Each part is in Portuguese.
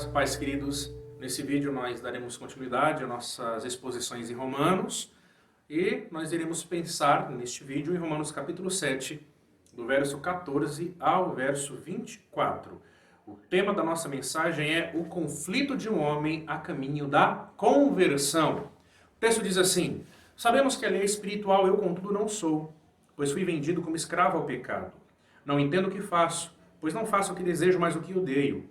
Graça e paz, queridos. Nesse vídeo nós daremos continuidade às nossas exposições em Romanos e nós iremos pensar neste vídeo em Romanos capítulo 7, do verso 14 ao verso 24. O tema da nossa mensagem é o conflito de um homem a caminho da conversão. O texto diz assim: sabemos que a lei espiritual eu contudo não sou, pois fui vendido como escravo ao pecado. Não entendo o que faço, pois não faço o que desejo, mas o que odeio.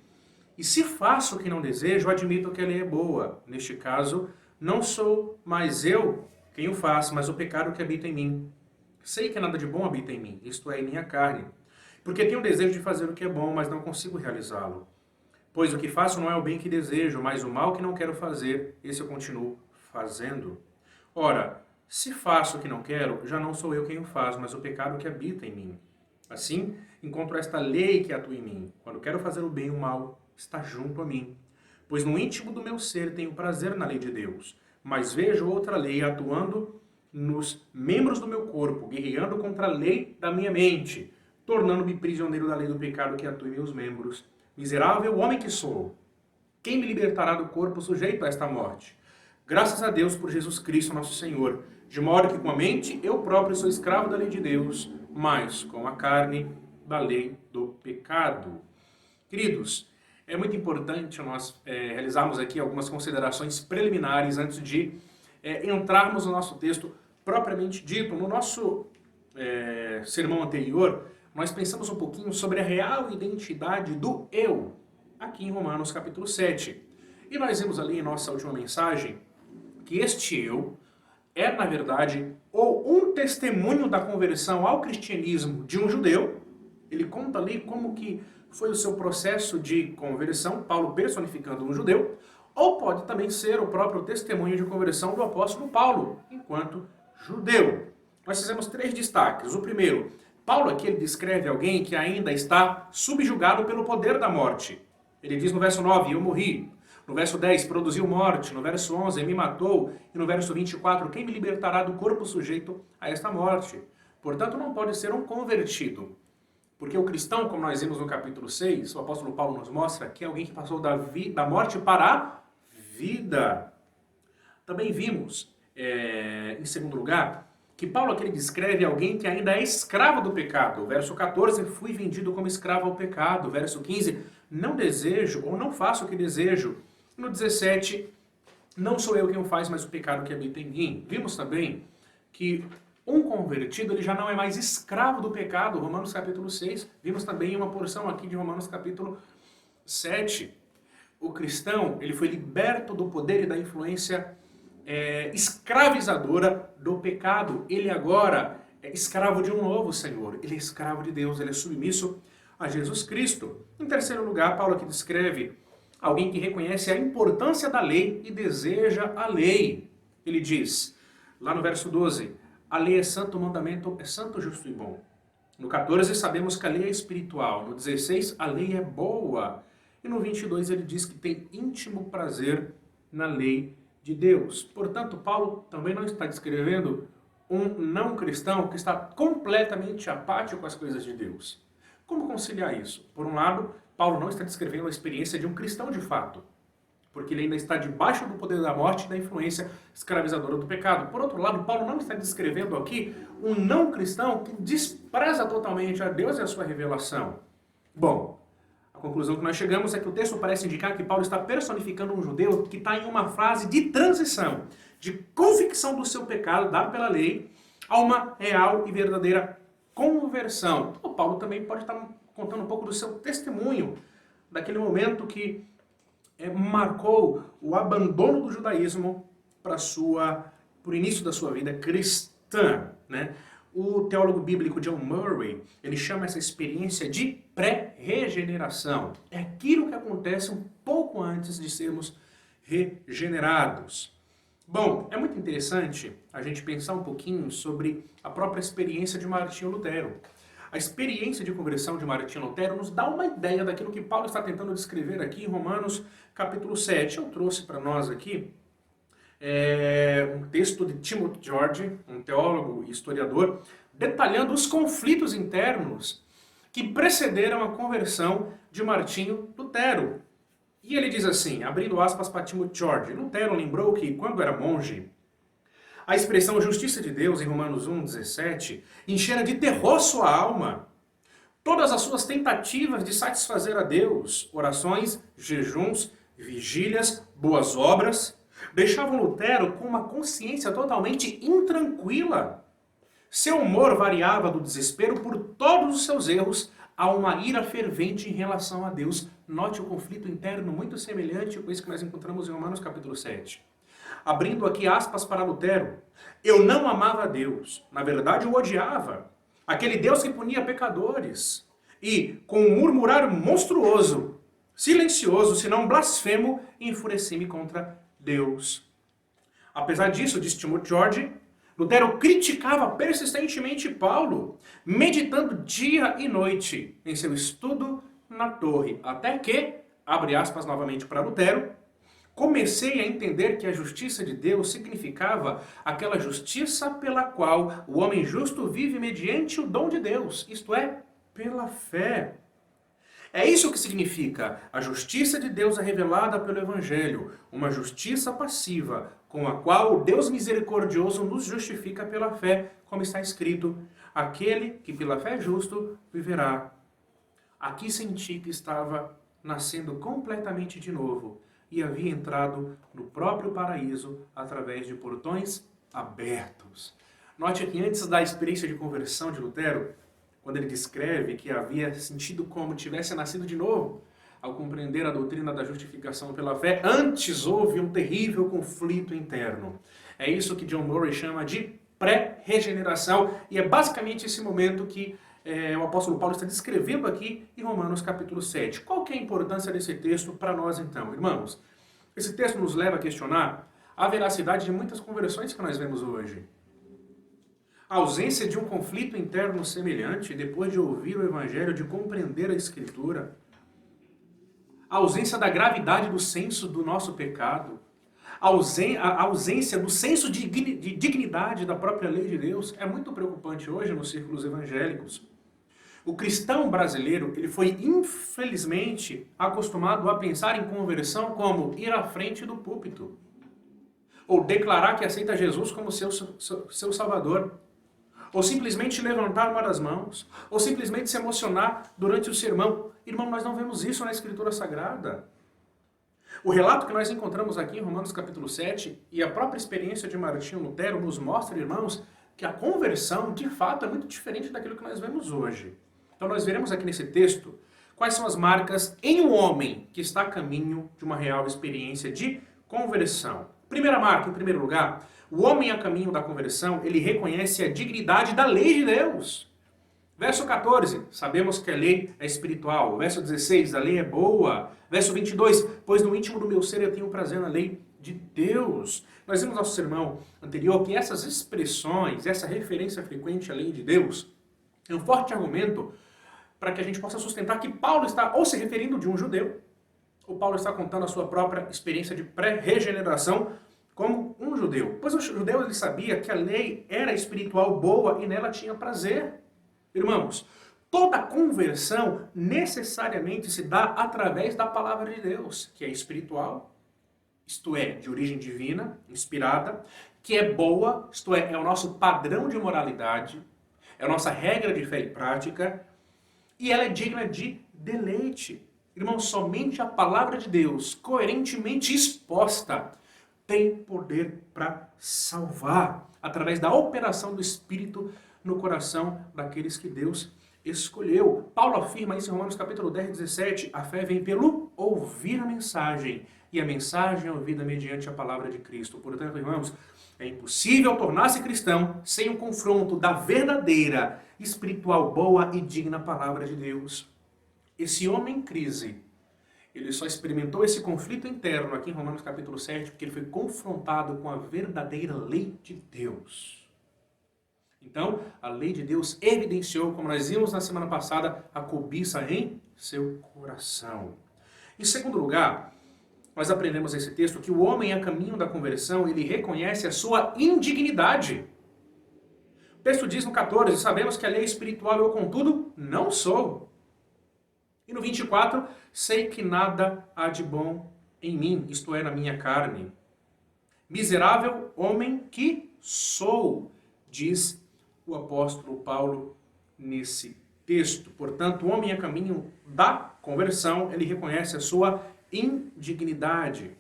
E se faço o que não desejo, admito que a lei é boa. Neste caso, não sou mais eu quem o faço, mas o pecado que habita em mim. Sei que nada de bom habita em mim, isto é, em minha carne. Porque tenho o desejo de fazer o que é bom, mas não consigo realizá-lo. Pois o que faço não é o bem que desejo, mas o mal que não quero fazer, esse eu continuo fazendo. Ora, se faço o que não quero, já não sou eu quem o faz, mas o pecado que habita em mim. Assim, encontro esta lei que atua em mim. Quando quero fazer o bem, o mal está junto a mim. Pois no íntimo do meu ser tenho prazer na lei de Deus, mas vejo outra lei atuando nos membros do meu corpo, guerreando contra a lei da minha mente, tornando-me prisioneiro da lei do pecado que atua em meus membros. Miserável homem que sou! Quem me libertará do corpo sujeito a esta morte? Graças a Deus por Jesus Cristo, nosso Senhor, de modo que com a mente eu próprio sou escravo da lei de Deus, mas com a carne da lei do pecado. Queridos, é muito importante nós realizarmos aqui algumas considerações preliminares antes de entrarmos no nosso texto propriamente dito. No nosso sermão anterior, nós pensamos um pouquinho sobre a real identidade do eu, aqui em Romanos capítulo 7. E nós vimos ali em nossa última mensagem que este eu é, na verdade, ou um testemunho da conversão ao cristianismo de um judeu. Ele conta ali como que foi o seu processo de conversão, Paulo personificando um judeu, ou pode também ser o próprio testemunho de conversão do apóstolo Paulo, enquanto judeu. Nós fizemos 3 destaques. O primeiro, Paulo aqui ele descreve alguém que ainda está subjugado pelo poder da morte. Ele diz no verso 9, eu morri. No verso 10, produziu morte. No verso 11, me matou. E no verso 24, quem me libertará do corpo sujeito a esta morte? Portanto, não pode ser um convertido. Porque o cristão, como nós vimos no capítulo 6, o apóstolo Paulo nos mostra que é alguém que passou da morte para a vida. Também vimos, em segundo lugar, que Paulo aqui descreve alguém que ainda é escravo do pecado. O verso 14, fui vendido como escravo ao pecado. O verso 15, não desejo ou não faço o que desejo. No 17, não sou eu quem o faz, mas o pecado que habita em mim. Vimos também que um convertido ele já não é mais escravo do pecado, Romanos capítulo 6. Vimos também uma porção aqui de Romanos capítulo 7. O cristão ele foi liberto do poder e da influência escravizadora do pecado. Ele agora é escravo de um novo Senhor. Ele é escravo de Deus, ele é submisso a Jesus Cristo. Em terceiro lugar, Paulo aqui descreve alguém que reconhece a importância da lei e deseja a lei. Ele diz, lá no verso 12, a lei é santo, o mandamento é santo, justo e bom. No 14, sabemos que a lei é espiritual. No 16, a lei é boa. E no 22, ele diz que tem íntimo prazer na lei de Deus. Portanto, Paulo também não está descrevendo um não cristão que está completamente apático às coisas de Deus. Como conciliar isso? Por um lado, Paulo não está descrevendo a experiência de um cristão de fato, porque ele ainda está debaixo do poder da morte e da influência escravizadora do pecado. Por outro lado, Paulo não está descrevendo aqui um não cristão que despreza totalmente a Deus e a sua revelação. Bom, a conclusão que nós chegamos é que o texto parece indicar que Paulo está personificando um judeu que está em uma fase de transição, de convicção do seu pecado dado pela lei, a uma real e verdadeira conversão. O Paulo também pode estar contando um pouco do seu testemunho, daquele momento que marcou o abandono do judaísmo para o início da sua vida cristã, né? O teólogo bíblico John Murray, ele chama essa experiência de pré-regeneração. É aquilo que acontece um pouco antes de sermos regenerados. Bom, é muito interessante a gente pensar um pouquinho sobre a própria experiência de Martinho Lutero. A experiência de conversão de Martinho Lutero nos dá uma ideia daquilo que Paulo está tentando descrever aqui em Romanos capítulo 7. Eu trouxe para nós aqui um texto de Timothy George, um teólogo e historiador, detalhando os conflitos internos que precederam a conversão de Martinho Lutero. E ele diz assim, abrindo aspas para Timothy George, Lutero lembrou que, quando era monge, a expressão justiça de Deus, em Romanos 1,17, enchera de terror sua alma. Todas as suas tentativas de satisfazer a Deus, orações, jejuns, vigílias, boas obras, deixavam Lutero com uma consciência totalmente intranquila. Seu humor variava do desespero por todos os seus erros a uma ira fervente em relação a Deus. Note o conflito interno muito semelhante com isso que nós encontramos em Romanos capítulo 7. Abrindo aqui aspas para Lutero. Eu não amava a Deus, na verdade o odiava. Aquele Deus que punia pecadores. E, com um murmurar monstruoso, silencioso, senão blasfemo, enfureci-me contra Deus. Apesar disso, diz Timothy George, Lutero criticava persistentemente Paulo, meditando dia e noite em seu estudo na torre, até que, abre aspas novamente para Lutero, comecei a entender que a justiça de Deus significava aquela justiça pela qual o homem justo vive mediante o dom de Deus, isto é, pela fé. É isso que significa a justiça de Deus é revelada pelo Evangelho, uma justiça passiva, com a qual o Deus misericordioso nos justifica pela fé, como está escrito, aquele que pela fé é justo viverá. Aqui senti que estava nascendo completamente de novo e havia entrado no próprio paraíso através de portões abertos. Note que antes da experiência de conversão de Lutero, quando ele descreve que havia sentido como tivesse nascido de novo, ao compreender a doutrina da justificação pela fé, antes houve um terrível conflito interno. É isso que John Murray chama de pré-regeneração, e é basicamente esse momento que o apóstolo Paulo está descrevendo aqui em Romanos capítulo 7. Qual que é a importância desse texto para nós então, irmãos? Esse texto nos leva a questionar a veracidade de muitas conversões que nós vemos hoje. A ausência de um conflito interno semelhante, depois de ouvir o Evangelho, de compreender a Escritura. A ausência da gravidade do senso do nosso pecado. A ausência do senso de dignidade da própria lei de Deus é muito preocupante hoje nos círculos evangélicos. O cristão brasileiro, ele foi infelizmente acostumado a pensar em conversão como ir à frente do púlpito. Ou declarar que aceita Jesus como seu Salvador. Ou simplesmente levantar uma das mãos, ou simplesmente se emocionar durante o sermão. Irmão, nós não vemos isso na Escritura Sagrada. O relato que nós encontramos aqui em Romanos capítulo 7 e a própria experiência de Martinho Lutero nos mostra, irmãos, que a conversão, de fato, é muito diferente daquilo que nós vemos hoje. Então nós veremos aqui nesse texto quais são as marcas em um homem que está a caminho de uma real experiência de conversão. Primeira marca, em primeiro lugar, o homem a caminho da conversão, ele reconhece a dignidade da lei de Deus. Verso 14, sabemos que a lei é espiritual. Verso 16, a lei é boa. Verso 22, pois no íntimo do meu ser eu tenho prazer na lei de Deus. Nós vimos no nosso sermão anterior que essas expressões, essa referência frequente à lei de Deus, é um forte argumento para que a gente possa sustentar que Paulo está ou se referindo de um judeu, ou Paulo está contando a sua própria experiência de pré-regeneração como um judeu. Pois o judeu ele sabia que a lei era espiritual boa e nela tinha prazer. Irmãos, toda conversão necessariamente se dá através da palavra de Deus, que é espiritual, isto é, de origem divina, inspirada, que é boa, isto é o nosso padrão de moralidade, é a nossa regra de fé e prática, e ela é digna de deleite. Irmãos, somente a palavra de Deus, coerentemente exposta, tem poder para salvar, através da operação do Espírito no coração daqueles que Deus escolheu. Paulo afirma isso em Romanos capítulo 10, 17, a fé vem pelo ouvir a mensagem, e a mensagem é ouvida mediante a palavra de Cristo. Portanto, irmãos, é impossível tornar-se cristão sem o confronto da verdadeira, espiritual, boa e digna palavra de Deus. Esse homem em crise, ele só experimentou esse conflito interno aqui em Romanos capítulo 7, porque ele foi confrontado com a verdadeira lei de Deus. Então, a lei de Deus evidenciou, como nós vimos na semana passada, a cobiça em seu coração. Em segundo lugar, nós aprendemos nesse texto que o homem a caminho da conversão, ele reconhece a sua indignidade. O texto diz no 14, sabemos que a lei é espiritual, eu contudo não sou. E no 24, sei que nada há de bom em mim, isto é, na minha carne. Miserável homem que sou, diz o apóstolo Paulo nesse texto. Portanto, o homem a caminho da conversão, ele reconhece a sua indignidade.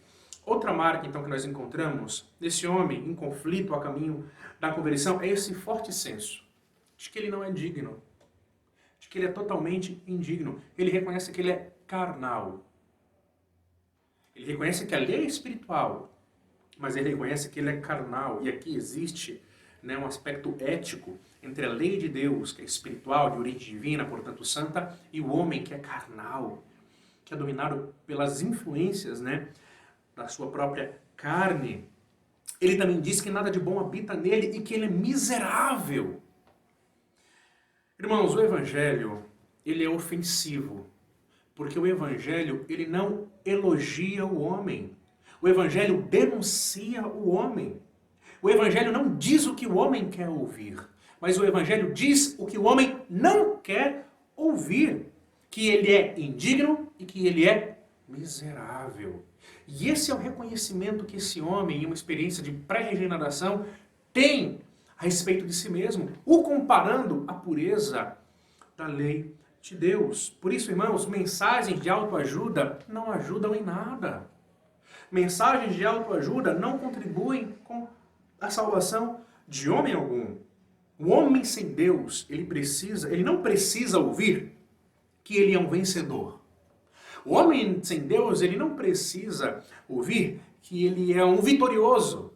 Outra marca, então, que nós encontramos nesse homem em conflito a caminho da conversão é esse forte senso de que ele não é digno, de que ele é totalmente indigno. Ele reconhece que ele é carnal. Ele reconhece que a lei é espiritual, mas ele reconhece que ele é carnal. E aqui existe, né, um aspecto ético entre a lei de Deus, que é espiritual, de origem divina, portanto santa, e o homem que é carnal, que é dominado pelas influências, né, da sua própria carne. Ele também diz que nada de bom habita nele e que ele é miserável. Irmãos, o Evangelho, ele é ofensivo, porque o Evangelho, ele não elogia o homem. O Evangelho denuncia o homem. O Evangelho não diz o que o homem quer ouvir, mas o Evangelho diz o que o homem não quer ouvir, que ele é indigno e que ele é miserável. E esse é o reconhecimento que esse homem, em uma experiência de pré-regeneração, tem a respeito de si mesmo, o comparando à pureza da lei de Deus. Por isso, irmãos, mensagens de autoajuda não ajudam em nada. Mensagens de autoajuda não contribuem com a salvação de homem algum. O homem sem Deus, ele não precisa ouvir que ele é um vencedor. O homem sem Deus, ele não precisa ouvir que ele é um vitorioso.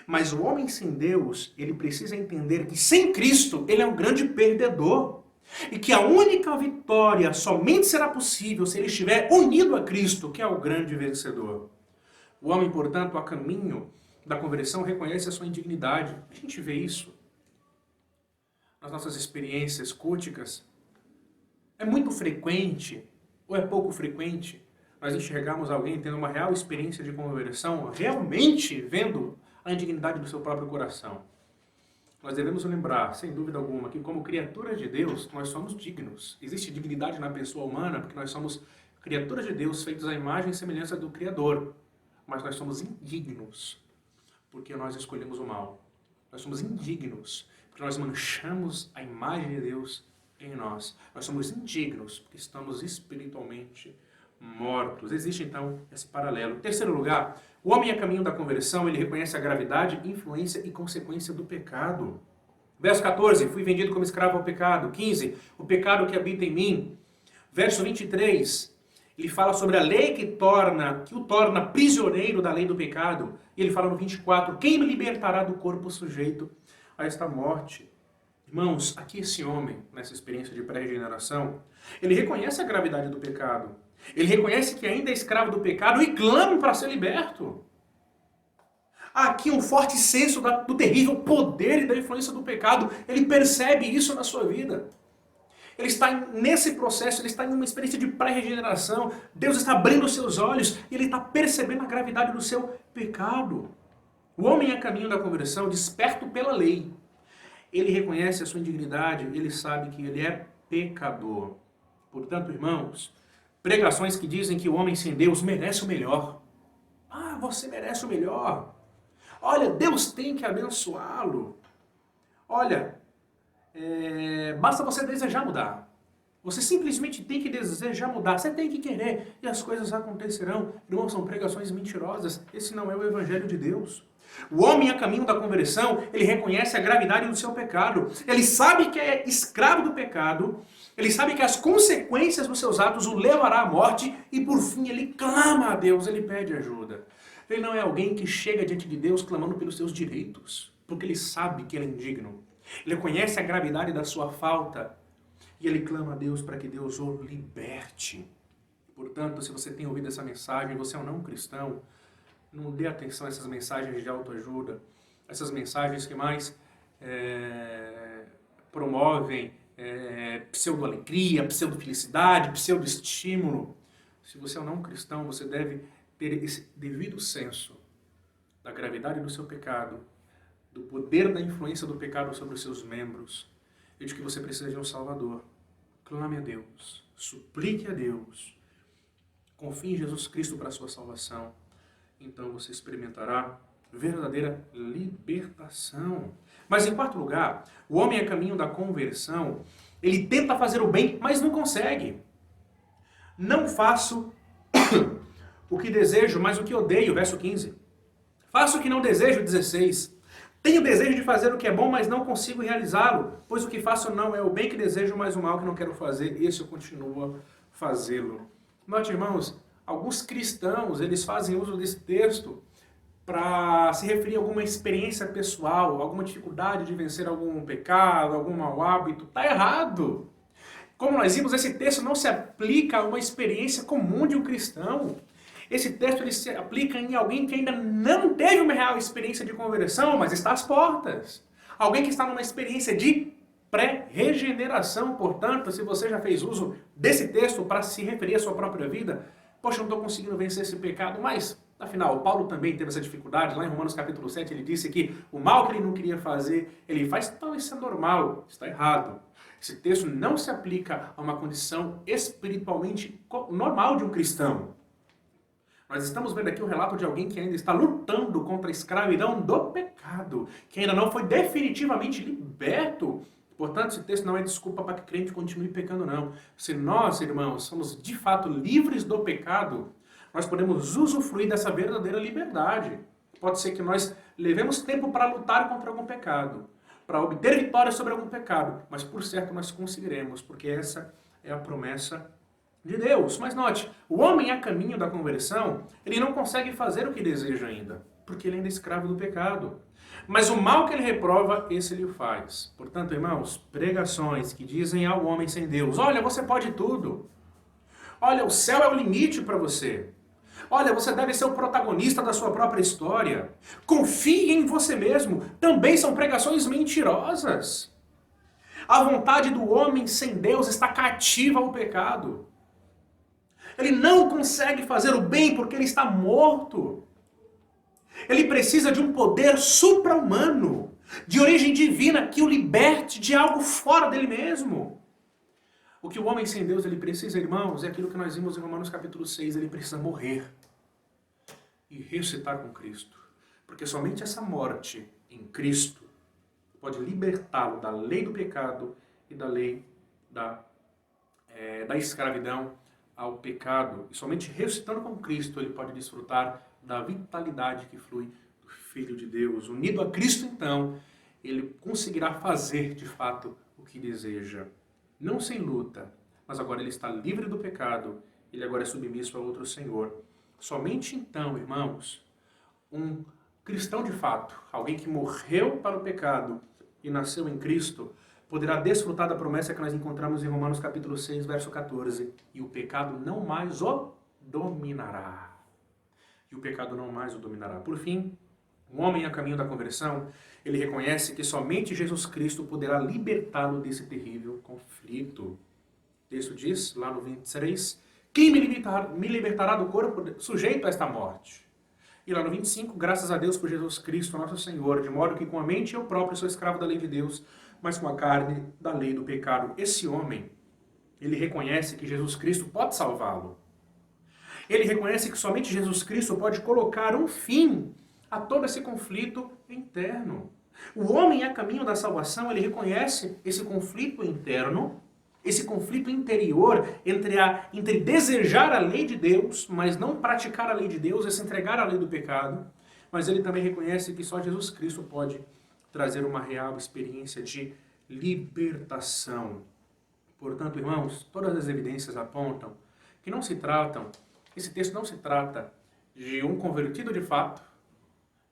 Mas o homem sem Deus, ele precisa entender que sem Cristo, ele é um grande perdedor. E que a única vitória somente será possível se ele estiver unido a Cristo, que é o grande vencedor. O homem, portanto, a caminho da conversão, reconhece a sua indignidade. A gente vê isso nas nossas experiências culticas. É muito frequente, ou é pouco frequente, nós enxergarmos alguém tendo uma real experiência de conversão, realmente vendo a indignidade do seu próprio coração. Nós devemos lembrar, sem dúvida alguma, que como criaturas de Deus, nós somos dignos. Existe dignidade na pessoa humana porque nós somos criaturas de Deus feitos à imagem e semelhança do Criador. Mas nós somos indignos porque nós escolhemos o mal. Nós somos indignos porque nós manchamos a imagem de Deus em nós. Nós somos indignos porque estamos espiritualmente mortos. Existe então esse paralelo. Em terceiro lugar, o homem a caminho da conversão, ele reconhece a gravidade, influência e consequência do pecado. Verso 14, fui vendido como escravo ao pecado. 15, o pecado que habita em mim. Verso 23, ele fala sobre a lei que o torna prisioneiro da lei do pecado. E ele fala no 24, quem me libertará do corpo sujeito a esta morte? Irmãos, aqui esse homem, nessa experiência de pré-regeneração, ele reconhece a gravidade do pecado. Ele reconhece que ainda é escravo do pecado e clama para ser liberto. Há aqui um forte senso do terrível poder e da influência do pecado. Ele percebe isso na sua vida. Ele está nesse processo, ele está em uma experiência de pré-regeneração. Deus está abrindo os seus olhos e ele está percebendo a gravidade do seu pecado. O homem a caminho da conversão, desperto pela lei. Ele reconhece a sua indignidade, ele sabe que ele é pecador. Portanto, irmãos, pregações que dizem que o homem sem Deus merece o melhor. Ah, você merece o melhor. Olha, Deus tem que abençoá-lo. Olha, basta você desejar mudar. Você simplesmente tem que desejar mudar. Você tem que querer e as coisas acontecerão. Irmãos, são pregações mentirosas. Esse não é o Evangelho de Deus. O homem a caminho da conversão, ele reconhece a gravidade do seu pecado. Ele sabe que é escravo do pecado. Ele sabe que as consequências dos seus atos o levará à morte. E por fim ele clama a Deus, ele pede ajuda. Ele não é alguém que chega diante de Deus clamando pelos seus direitos. Porque ele sabe que ele é indigno. Ele conhece a gravidade da sua falta. E ele clama a Deus para que Deus o liberte. Portanto, se você tem ouvido essa mensagem, você é um não cristão, não dê atenção a essas mensagens de autoajuda, essas mensagens que mais promovem pseudo-alegria, pseudo-felicidade, pseudo-estímulo. Se você é um não cristão, você deve ter esse devido senso da gravidade do seu pecado, do poder da influência do pecado sobre os seus membros, e de que você precisa de um Salvador. Clame a Deus, suplique a Deus, confie em Jesus Cristo para a sua salvação, então você experimentará verdadeira libertação. Mas em quarto lugar, o homem a caminho da conversão, ele tenta fazer o bem, mas não consegue. Não faço o que desejo, mas o que odeio, verso 15. Faço o que não desejo, 16. Tenho desejo de fazer o que é bom, mas não consigo realizá-lo, pois o que faço não é o bem que desejo, mas o mal que não quero fazer, esse eu continuo a fazê-lo. Note, irmãos, alguns cristãos, eles fazem uso desse texto para se referir a alguma experiência pessoal, alguma dificuldade de vencer algum pecado, algum mau hábito. Está errado! Como nós vimos, esse texto não se aplica a uma experiência comum de um cristão. Esse texto ele se aplica em alguém que ainda não teve uma real experiência de conversão, mas está às portas. Alguém que está numa experiência de pré-regeneração. Portanto, se você já fez uso desse texto para se referir à sua própria vida, poxa, eu não estou conseguindo vencer esse pecado, mas, afinal, Paulo também teve essa dificuldade. Lá em Romanos capítulo 7, ele disse que o mal que ele não queria fazer, ele faz, então isso é normal, está errado. Esse texto não se aplica a uma condição espiritualmente normal de um cristão. Nós estamos vendo aqui o relato de alguém que ainda está lutando contra a escravidão do pecado, que ainda não foi definitivamente liberto. Portanto, esse texto não é desculpa para que o crente continue pecando, não. Se nós, irmãos, somos de fato livres do pecado, nós podemos usufruir dessa verdadeira liberdade. Pode ser que nós levemos tempo para lutar contra algum pecado, para obter vitória sobre algum pecado, mas por certo nós conseguiremos, porque essa é a promessa de Deus. Mas note, o homem a caminho da conversão, ele não consegue fazer o que deseja ainda, porque ele ainda é escravo do pecado. Mas o mal que ele reprova, esse ele o faz. Portanto, irmãos, pregações que dizem ao homem sem Deus, olha, você pode tudo. Olha, o céu é o limite para você. Olha, você deve ser o protagonista da sua própria história. Confie em você mesmo. Também são pregações mentirosas. A vontade do homem sem Deus está cativa ao pecado. Ele não consegue fazer o bem porque ele está morto. Ele precisa de um poder supra-humano, de origem divina, que o liberte de algo fora dele mesmo. O que o homem sem Deus ele precisa, irmãos, é aquilo que nós vimos em Romanos capítulo 6, ele precisa morrer e ressuscitar com Cristo. Porque somente essa morte em Cristo pode libertá-lo da lei do pecado e da lei da escravidão ao pecado. E somente ressuscitando com Cristo ele pode desfrutar da vitalidade que flui do Filho de Deus. Unido a Cristo, então, ele conseguirá fazer, de fato, o que deseja. Não sem luta, mas agora ele está livre do pecado, ele agora é submisso a outro Senhor. Somente então, irmãos, um cristão de fato, alguém que morreu para o pecado e nasceu em Cristo, poderá desfrutar da promessa que nós encontramos em Romanos capítulo 6, verso 14. E o pecado não mais o dominará. E o pecado não mais o dominará. Por fim, um homem a caminho da conversão, ele reconhece que somente Jesus Cristo poderá libertá-lo desse terrível conflito. O texto diz, lá no 23, quem me libertará do corpo sujeito a esta morte? E lá no 25, graças a Deus por Jesus Cristo, nosso Senhor, de modo que com a mente eu próprio sou escravo da lei de Deus, mas com a carne da lei do pecado. Esse homem, ele reconhece que Jesus Cristo pode salvá-lo. Ele reconhece que somente Jesus Cristo pode colocar um fim a todo esse conflito interno. O homem a caminho da salvação, ele reconhece esse conflito interno, esse conflito interior entre desejar a lei de Deus, mas não praticar a lei de Deus, é se entregar à lei do pecado. Mas ele também reconhece que só Jesus Cristo pode trazer uma real experiência de libertação. Portanto, irmãos, todas as evidências apontam que esse texto não se trata de um convertido de fato,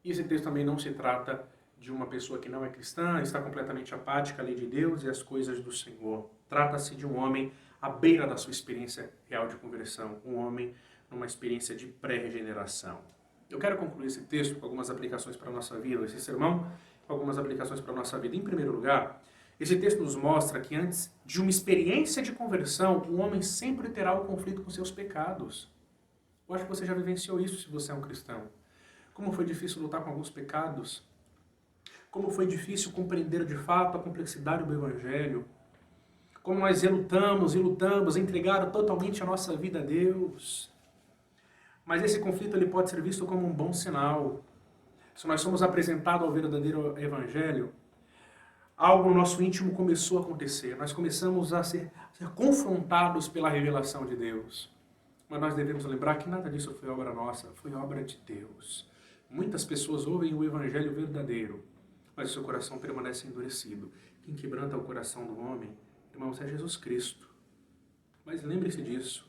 e esse texto também não se trata de uma pessoa que não é cristã, está completamente apática à lei de Deus e às coisas do Senhor. Trata-se de um homem à beira da sua experiência real de conversão, um homem numa experiência de pré-regeneração. Eu quero concluir esse texto com algumas aplicações para a nossa vida, esse sermão com algumas aplicações para a nossa vida. Em primeiro lugar, esse texto nos mostra que antes de uma experiência de conversão, o homem sempre terá o conflito com seus pecados. Eu acho que você já vivenciou isso se você é um cristão. Como foi difícil lutar com alguns pecados. Como foi difícil compreender de fato a complexidade do Evangelho. como nós relutamos e lutamos em entregar totalmente a nossa vida a Deus. Mas esse conflito ele pode ser visto como um bom sinal. Se nós somos apresentados ao verdadeiro evangelho, algo no nosso íntimo começou a acontecer. Nós começamos a ser confrontados pela revelação de Deus. Mas nós devemos lembrar que nada disso foi obra nossa, foi obra de Deus. Muitas pessoas ouvem o evangelho verdadeiro, mas o seu coração permanece endurecido. Quem quebranta o coração do homem, irmãos, é Jesus Cristo. Mas lembre-se disso.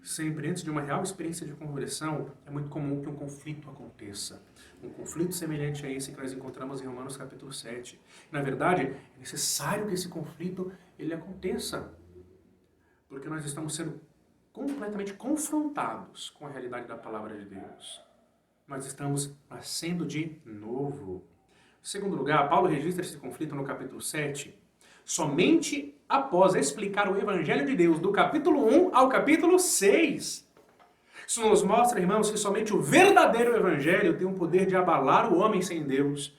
Sempre, antes de uma real experiência de conversão, é muito comum que um conflito aconteça. Um conflito semelhante a esse que nós encontramos em Romanos capítulo 7. Na verdade, é necessário que esse conflito ele aconteça. Porque nós estamos sendo completamente confrontados com a realidade da palavra de Deus. Nós estamos nascendo de novo. Em segundo lugar, Paulo registra esse conflito no capítulo 7, somente após explicar o Evangelho de Deus, do capítulo 1 ao capítulo 6. Isso nos mostra, irmãos, que somente o verdadeiro Evangelho tem o poder de abalar o homem sem Deus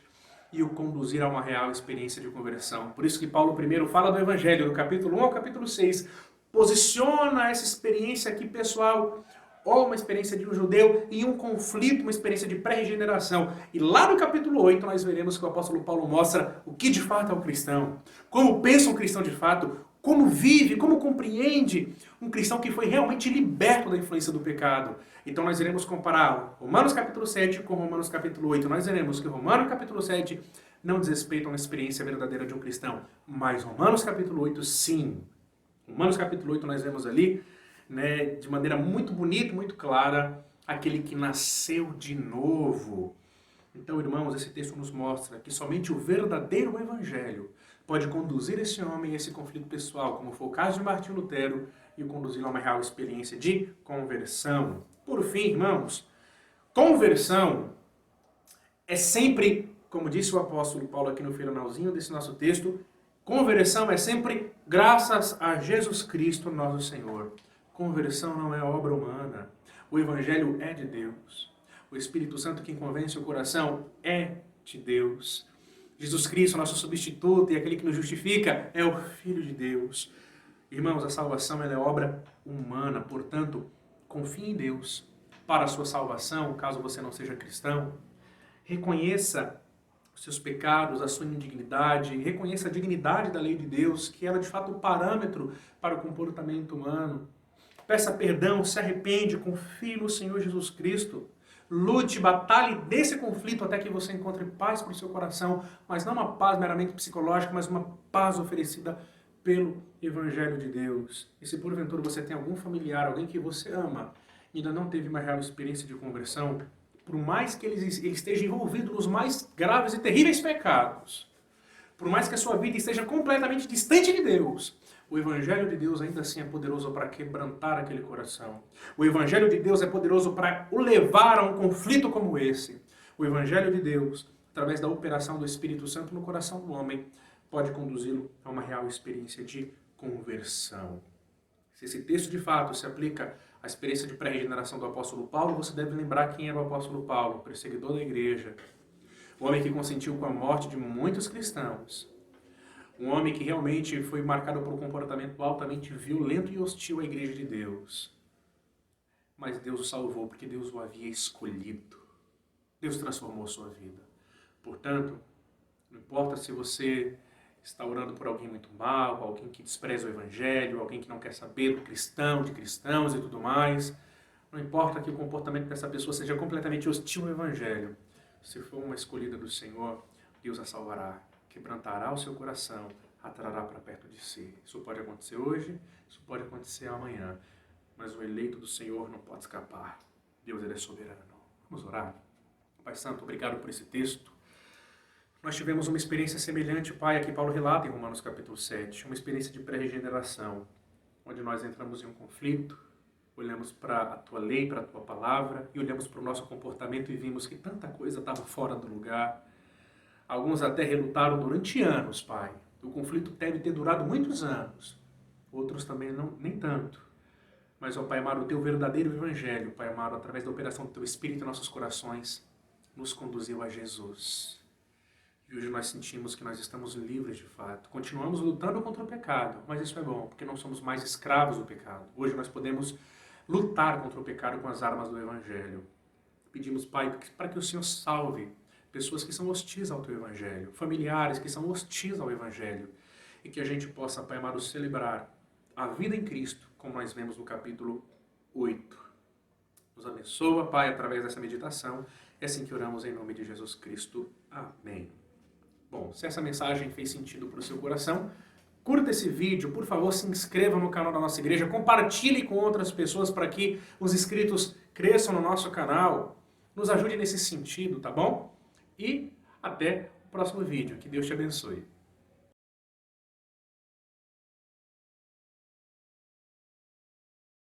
e o conduzir a uma real experiência de conversão. Por isso que Paulo primeiro fala do Evangelho, do capítulo 1 ao capítulo 6, posiciona essa experiência aqui pessoal, ou uma experiência de um judeu, em um conflito, uma experiência de pré-regeneração. E lá no capítulo 8 nós veremos que o apóstolo Paulo mostra o que de fato é o cristão, como pensa um cristão de fato, como vive, como compreende um cristão que foi realmente liberto da influência do pecado. Então nós iremos comparar Romanos capítulo 7 com Romanos capítulo 8. Nós veremos que Romanos capítulo 7 não diz respeito a uma experiência verdadeira de um cristão, mas Romanos capítulo 8 sim. Romanos capítulo 8 nós vemos ali, de maneira muito bonita, muito clara, aquele que nasceu de novo. Então, irmãos, esse texto nos mostra que somente o verdadeiro evangelho pode conduzir esse homem a esse conflito pessoal, como foi o caso de Martinho Lutero, e o conduzir a uma real experiência de conversão. Por fim, irmãos, conversão é sempre, como disse o apóstolo Paulo aqui no finalzinho desse nosso texto, conversão é sempre graças a Jesus Cristo, nosso Senhor. Conversão não é obra humana. O Evangelho é de Deus. O Espírito Santo quem convence o coração é de Deus. Jesus Cristo, nosso substituto e aquele que nos justifica, é o Filho de Deus. Irmãos, a salvação ela é obra humana. Portanto, confie em Deus para a sua salvação, caso você não seja cristão. Reconheça os seus pecados, a sua indignidade, reconheça a dignidade da lei de Deus, que ela é de fato o parâmetro para o comportamento humano. Peça perdão, se arrepende, confie no Senhor Jesus Cristo. Lute, batalhe desse conflito até que você encontre paz para o seu coração, mas não uma paz meramente psicológica, mas uma paz oferecida pelo Evangelho de Deus. E se porventura você tem algum familiar, alguém que você ama, e ainda não teve uma real experiência de conversão, por mais que ele esteja envolvido nos mais graves e terríveis pecados, por mais que a sua vida esteja completamente distante de Deus, o Evangelho de Deus ainda assim é poderoso para quebrantar aquele coração. O Evangelho de Deus é poderoso para o levar a um conflito como esse. O Evangelho de Deus, através da operação do Espírito Santo no coração do homem, pode conduzi-lo a uma real experiência de conversão. Se esse texto de fato se aplica à experiência de pré-regeneração do apóstolo Paulo, você deve lembrar quem era o apóstolo Paulo, perseguidor da igreja, o homem que consentiu com a morte de muitos cristãos, um homem que realmente foi marcado por um comportamento altamente violento e hostil à igreja de Deus. Mas Deus o salvou porque Deus o havia escolhido. Deus transformou sua vida. Portanto, não importa se você está orando por alguém muito mal, alguém que despreza o Evangelho, alguém que não quer saber do cristão, de cristãos e tudo mais, não importa que o comportamento dessa pessoa seja completamente hostil ao Evangelho. Se for uma escolhida do Senhor, Deus a salvará. Quebrantará o seu coração, a trará para perto de si. Isso pode acontecer hoje, isso pode acontecer amanhã, mas o eleito do Senhor não pode escapar. Deus ele é soberano. Vamos orar? Pai Santo, obrigado por esse texto. Nós tivemos uma experiência semelhante, Pai, a que Paulo relata em Romanos capítulo 7, uma experiência de pré-regeneração, onde nós entramos em um conflito, olhamos para a Tua lei, para a Tua palavra, e olhamos para o nosso comportamento e vimos que tanta coisa estava fora do lugar. Alguns até relutaram durante anos, Pai. O conflito deve ter durado muitos anos. Outros também não, nem tanto. Mas, ó Pai amado, o Teu verdadeiro Evangelho, Pai amado, através da operação do Teu Espírito em nossos corações, nos conduziu a Jesus. E hoje nós sentimos que nós estamos livres de fato. Continuamos lutando contra o pecado, mas isso é bom, porque não somos mais escravos do pecado. Hoje nós podemos lutar contra o pecado com as armas do Evangelho. Pedimos, Pai, para que o Senhor salve pessoas que são hostis ao Teu Evangelho, familiares que são hostis ao Evangelho, e que a gente possa, Pai amado, celebrar a vida em Cristo, como nós vemos no capítulo 8. Nos abençoa, Pai, através dessa meditação. É assim que oramos em nome de Jesus Cristo. Amém. Bom, se essa mensagem fez sentido para o seu coração, curta esse vídeo, por favor, se inscreva no canal da nossa igreja, compartilhe com outras pessoas para que os inscritos cresçam no nosso canal, nos ajude nesse sentido, tá bom? E até o próximo vídeo. Que Deus te abençoe.